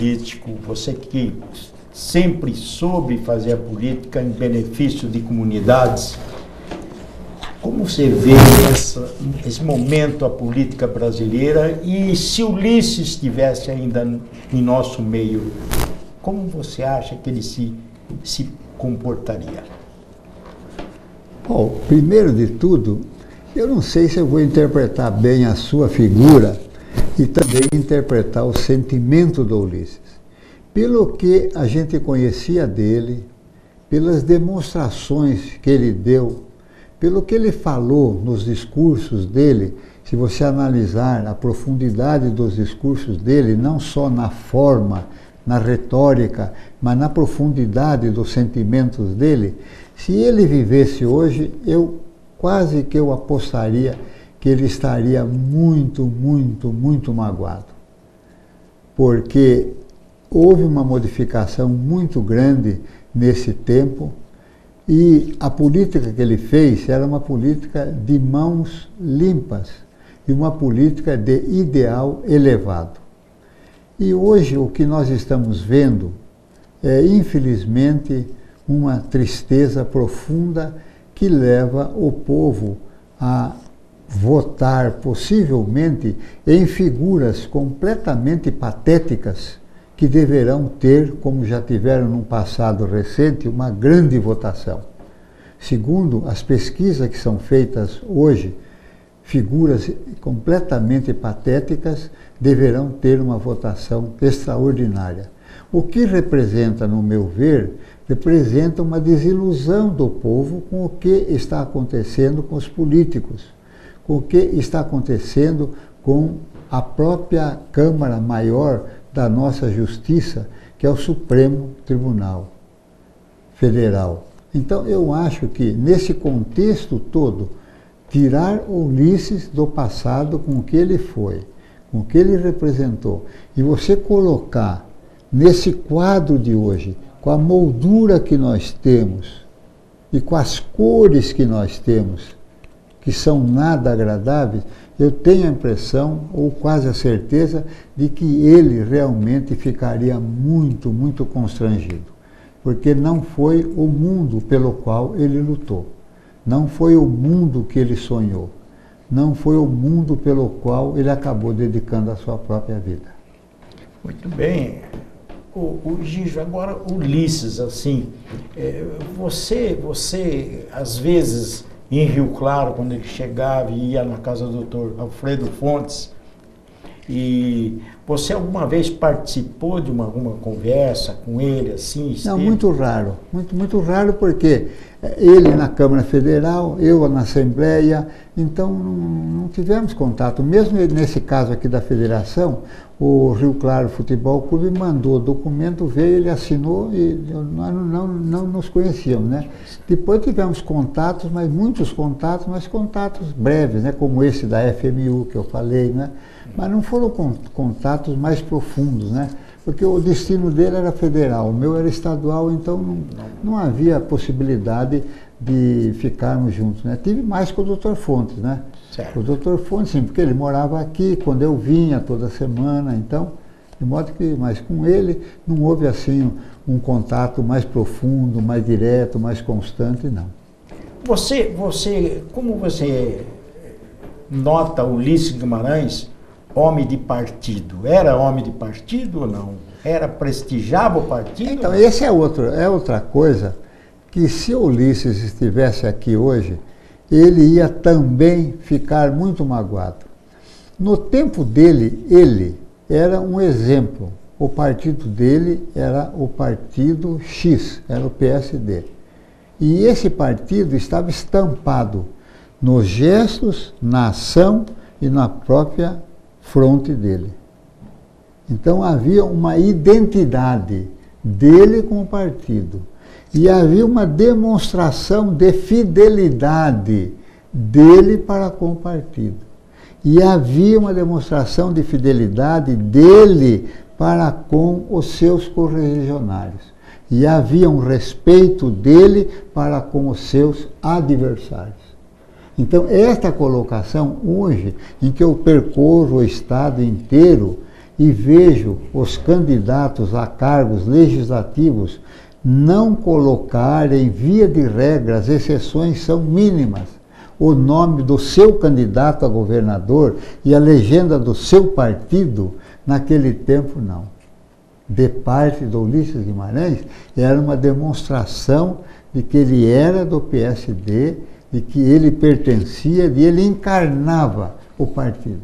político, você que sempre soube fazer a política em benefício de comunidades, como você vê esse momento, a política brasileira, e se Ulisses estivesse ainda em nosso meio, como você acha que ele se comportaria? Bom, primeiro de tudo, eu não sei se eu vou interpretar bem a sua figura e também interpretar o sentimento do Ulisses. Pelo que a gente conhecia dele, pelas demonstrações que ele deu, pelo que ele falou nos discursos dele, se você analisar a profundidade dos discursos dele, não só na forma, na retórica, mas na profundidade dos sentimentos dele, se ele vivesse hoje, quase que eu apostaria que ele estaria muito, muito, muito magoado. Porque houve uma modificação muito grande nesse tempo, e a política que ele fez era uma política de mãos limpas e uma política de ideal elevado. E hoje o que nós estamos vendo é, infelizmente, uma tristeza profunda que leva o povo a votar, possivelmente, em figuras completamente patéticas, que deverão ter, como já tiveram num passado recente, uma grande votação. Segundo as pesquisas que são feitas hoje, figuras completamente patéticas deverão ter uma votação extraordinária. O que representa, no meu ver, representa uma desilusão do povo com o que está acontecendo com os políticos, com o que está acontecendo com a própria Câmara Maior da nossa Justiça, que é o Supremo Tribunal Federal. Então, eu acho que, nesse contexto todo, tirar Ulisses do passado com o que ele foi, com o que ele representou, e você colocar nesse quadro de hoje, com a moldura que nós temos e com as cores que nós temos, que são nada agradáveis, eu tenho a impressão, ou quase a certeza, de que ele realmente ficaria muito, muito constrangido. Porque não foi o mundo pelo qual ele lutou. Não foi o mundo que ele sonhou. Não foi o mundo pelo qual ele acabou dedicando a sua própria vida. Muito bem. O Gijo, agora Ulisses, assim, você às vezes, em Rio Claro, quando ele chegava e ia na casa do Dr. Alfredo Fontes, e você alguma vez participou de alguma conversa com ele, assim? Esteve? Não, muito raro, muito raro, porque ele na Câmara Federal, eu na Assembleia, então não tivemos contato. Mesmo nesse caso aqui da Federação, o Rio Claro Futebol Clube mandou o documento, veio, ele assinou e nós não nos conhecíamos, né? Depois tivemos contatos, mas muitos contatos, mas contatos breves, né? Como esse da FMU que eu falei, né? Mas não foram contatos mais profundos, né? Porque o destino dele era federal, o meu era estadual, então não havia possibilidade de ficarmos juntos, né? Tive mais com o Dr. Fontes, né? Certo. O Dr. Fontes, sim, porque ele morava aqui, quando eu vinha toda semana, então, de modo que, mas com ele não houve assim um contato mais profundo, mais direto, mais constante, não. Como você nota Ulisses Guimarães, homem de partido? Era homem de partido ou não? Prestigiava o partido? Então, esse é outra coisa, que se o Ulisses estivesse aqui hoje, ele ia também ficar muito magoado. No tempo dele, ele era um exemplo. O partido dele era o partido X, era o PSD. E esse partido estava estampado nos gestos, na ação e na própria fronte dele. Então havia uma identidade dele com o partido. E havia uma demonstração de fidelidade dele para com o partido. E havia uma demonstração de fidelidade dele para com os seus correligionários. E havia um respeito dele para com os seus adversários. Então, esta colocação hoje, em que eu percorro o Estado inteiro, e vejo os candidatos a cargos legislativos não colocarem, via de regra, as exceções são mínimas, o nome do seu candidato a governador e a legenda do seu partido, naquele tempo não. De parte do Ulisses Guimarães, era uma demonstração de que ele era do PSD, de que ele pertencia, de ele encarnava o partido.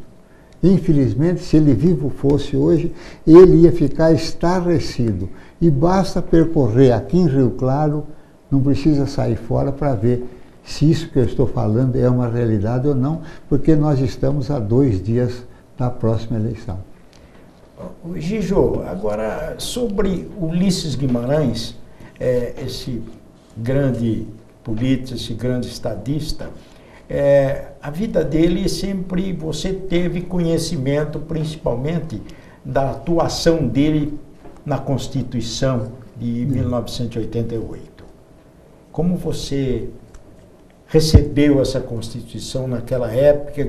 Infelizmente, se ele vivo fosse hoje, ele ia ficar estarrecido. E basta percorrer aqui em Rio Claro, não precisa sair fora para ver se isso que eu estou falando é uma realidade ou não, porque nós estamos a 2 dias da próxima eleição. Gijo, agora sobre Ulisses Guimarães, esse grande político, esse grande estadista, a vida dele sempre você teve conhecimento, principalmente, da atuação dele na Constituição de 1988. Como você recebeu essa Constituição naquela época?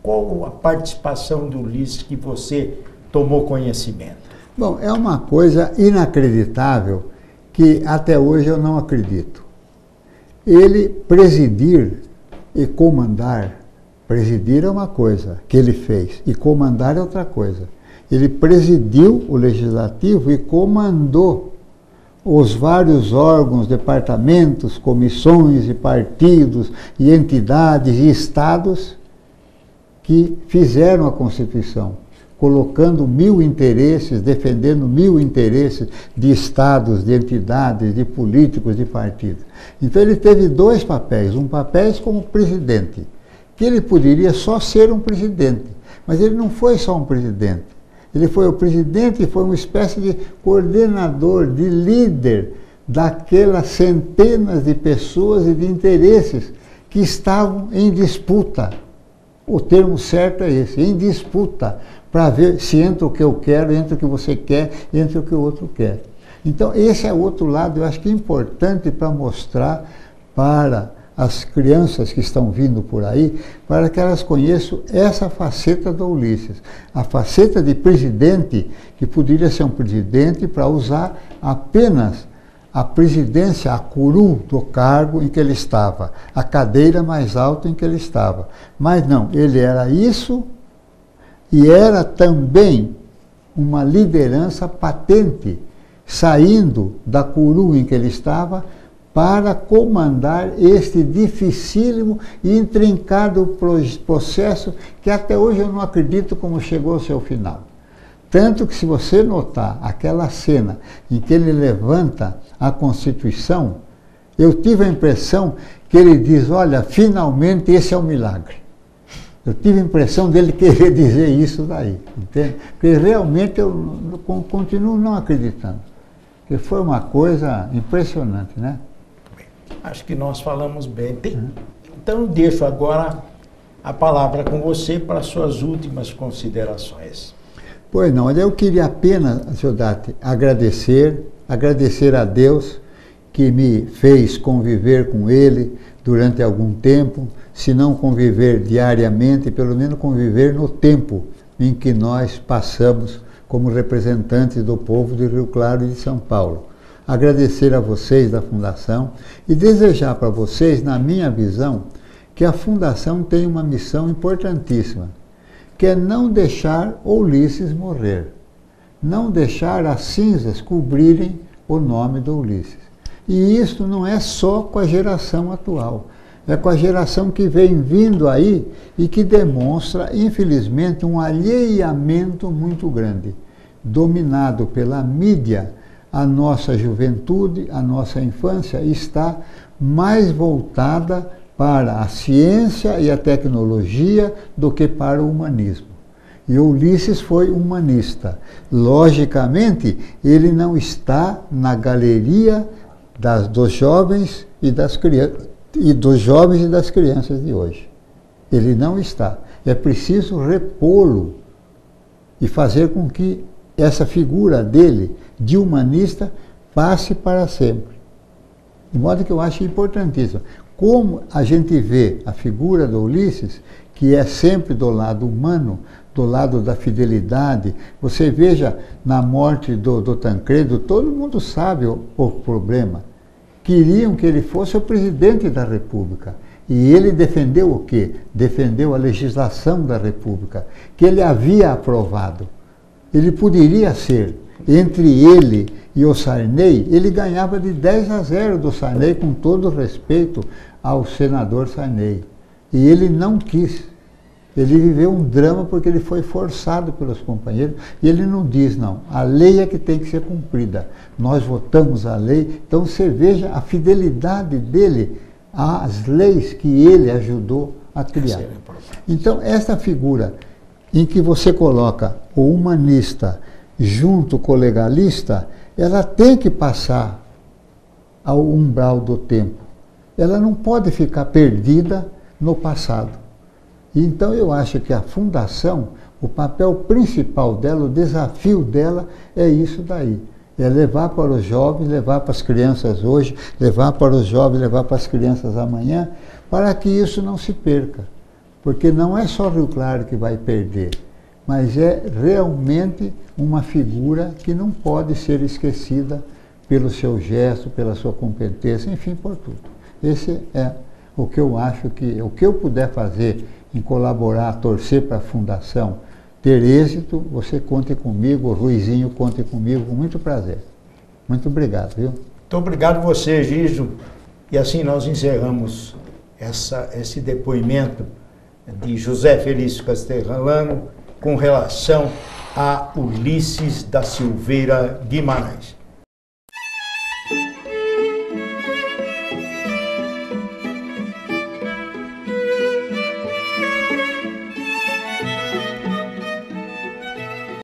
Qual a participação do Ulisses que você tomou conhecimento? Bom, é uma coisa inacreditável que até hoje eu não acredito. Ele presidir e comandar, presidir é uma coisa que ele fez, e comandar é outra coisa. Ele presidiu o Legislativo e comandou os vários órgãos, departamentos, comissões e partidos e entidades e estados que fizeram a Constituição, colocando 1000 interesses, defendendo 1000 interesses de estados, de entidades, de políticos, de partidos. Então ele teve 2 papéis, um papel como presidente, que ele poderia só ser um presidente, mas ele não foi só um presidente. Ele foi o presidente e foi uma espécie de coordenador, de líder daquelas centenas de pessoas e de interesses que estavam em disputa. O termo certo é esse, em disputa, para ver se entra o que eu quero, entra o que você quer, entra o que o outro quer. Então, esse é outro lado, eu acho que é importante para mostrar para as crianças que estão vindo por aí, para que elas conheçam essa faceta do Ulisses. A faceta de presidente, que poderia ser um presidente para usar apenas a presidência, a curul do cargo em que ele estava, a cadeira mais alta em que ele estava. Mas não, ele era isso e era também uma liderança patente, saindo da curul em que ele estava para comandar este dificílimo e intrincado processo que até hoje eu não acredito como chegou ao seu final. Tanto que se você notar aquela cena em que ele levanta a Constituição, eu tive a impressão que ele diz, olha, finalmente esse é um milagre. Eu tive a impressão dele querer dizer isso daí, entende? Porque realmente eu continuo não acreditando. Porque foi uma coisa impressionante, né? Acho que nós falamos bem. Então eu deixo agora a palavra com você para suas últimas considerações. Pois não, eu queria apenas, Giordati, agradecer a Deus que me fez conviver com Ele durante algum tempo, se não conviver diariamente, pelo menos conviver no tempo em que nós passamos como representantes do povo de Rio Claro e de São Paulo. Agradecer a vocês da Fundação e desejar para vocês, na minha visão, que a Fundação tem uma missão importantíssima, que é não deixar Ulisses morrer, não deixar as cinzas cobrirem o nome do Ulisses. E isso não é só com a geração atual, é com a geração que vem vindo aí e que demonstra, infelizmente, um alheamento muito grande, dominado pela mídia. A nossa juventude, a nossa infância está mais voltada para a ciência e a tecnologia do que para o humanismo. E Ulisses foi humanista. Logicamente, ele não está na galeria dos jovens e das crianças, de hoje. Ele não está. É preciso repô-lo e fazer com que essa figura dele, de humanista, passe para sempre. De modo que eu acho importantíssimo. como a gente vê a figura do Ulisses, que é sempre do lado humano, do lado da fidelidade. Você veja, na morte do Tancredo, todo mundo sabe o problema. Queriam que ele fosse o presidente da República. E ele defendeu o quê? Defendeu a legislação da República, que ele havia aprovado. Ele poderia ser, entre ele e o Sarney, ele ganhava de 10-0 do Sarney, com todo respeito ao senador Sarney. E ele não quis. Ele viveu um drama porque ele foi forçado pelos companheiros e ele não diz, não, a lei é que tem que ser cumprida. Nós votamos a lei, então você veja a fidelidade dele às leis que ele ajudou a criar. Então, essa figura em que você coloca o humanista junto com o legalista, ela tem que passar ao umbral do tempo. Ela não pode ficar perdida no passado. Então eu acho que a fundação, o papel principal dela, o desafio dela é isso daí. É levar para os jovens, levar para as crianças hoje, levar para os jovens, levar para as crianças amanhã, para que isso não se perca. Porque não é só Rio Claro que vai perder, mas é realmente uma figura que não pode ser esquecida pelo seu gesto, pela sua competência, enfim, por tudo. Esse é o que eu acho que, o que eu puder fazer em colaborar, torcer para a Fundação ter êxito, você conte comigo, o Ruizinho conte comigo, com muito prazer. Muito obrigado, viu? Muito obrigado você, Giso. E assim nós encerramos esse depoimento de José Felício Castelhano com relação a Ulisses da Silveira Guimarães.